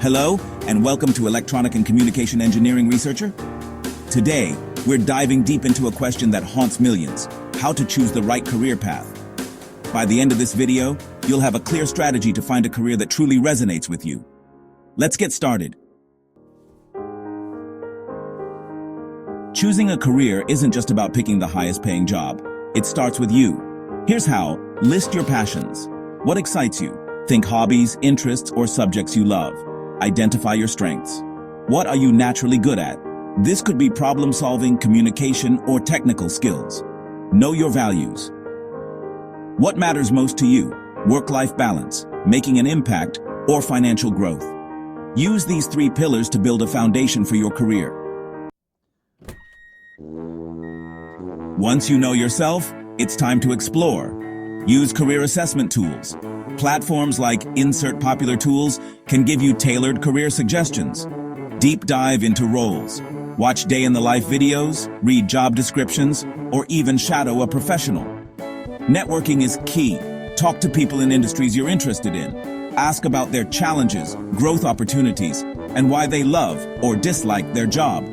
Hello, and welcome to Electronic and Communication Engineering Researcher. Today, we're diving deep into a question that haunts millions: how to choose the right career path. By the end of this video, you'll have a clear strategy to find a career that truly resonates with you. Let's get started. Choosing a career isn't just about picking the highest paying job. It starts with you. Here's how. List your passions. What excites you? Think hobbies, interests, or subjects you love. Identify your strengths. What are you naturally good at? This could be problem-solving, communication, or technical skills. Know your values. What matters most to you? Work-life balance, making an impact, or financial growth. Use these 3 pillars to build a foundation for your career. Once you know yourself, it's time to explore. Use career assessment tools. Platforms like Insert Popular Tools can give you tailored career suggestions. Deep dive into roles. Watch day-in-the-life videos, read job descriptions, or even shadow a professional. Networking is key. Talk to people in industries you're interested in. Ask about their challenges, growth opportunities, and why they love or dislike their job.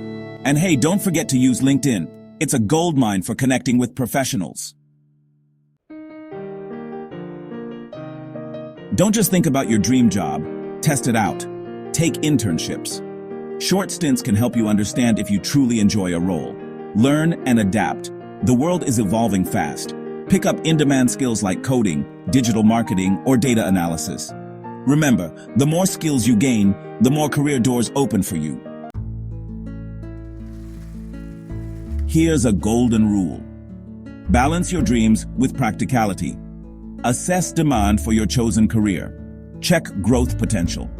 And hey, don't forget to use LinkedIn. It's a goldmine for connecting with professionals. Don't just think about your dream job, test it out. Take internships. Short stints can help you understand if you truly enjoy a role. Learn and adapt. The world is evolving fast. Pick up in-demand skills like coding, digital marketing, or data analysis. Remember, the more skills you gain, the more career doors open for you. Here's a golden rule. Balance your dreams with practicality. Assess demand for your chosen career. Check growth potential.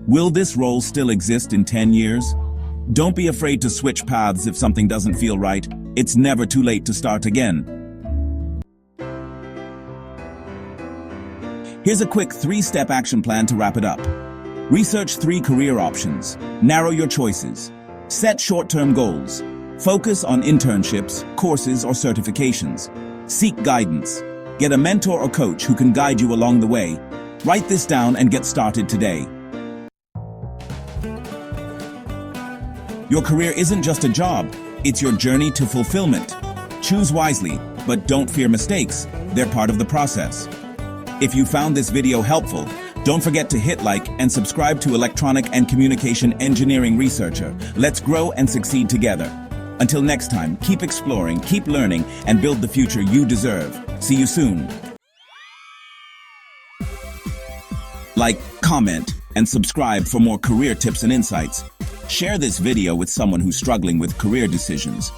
Will this role still exist in 10 years? Don't be afraid to switch paths if something doesn't feel right. It's never too late to start again. Here's a quick 3-step action plan to wrap it up. Research 3 career options. Narrow your choices. Set short-term goals. Focus on internships, courses, or certifications. Seek guidance. Get a mentor or coach who can guide you along the way. Write this down and get started today. Your career isn't just a job, it's your journey to fulfillment. Choose wisely, but don't fear mistakes. They're part of the process. If you found this video helpful, don't forget to hit like and subscribe to Electronic and Communication Engineering Researcher. Let's grow and succeed together. Until next time, keep exploring, keep learning, and build the future you deserve. See you soon. Like, comment, and subscribe for more career tips and insights. Share this video with someone who's struggling with career decisions.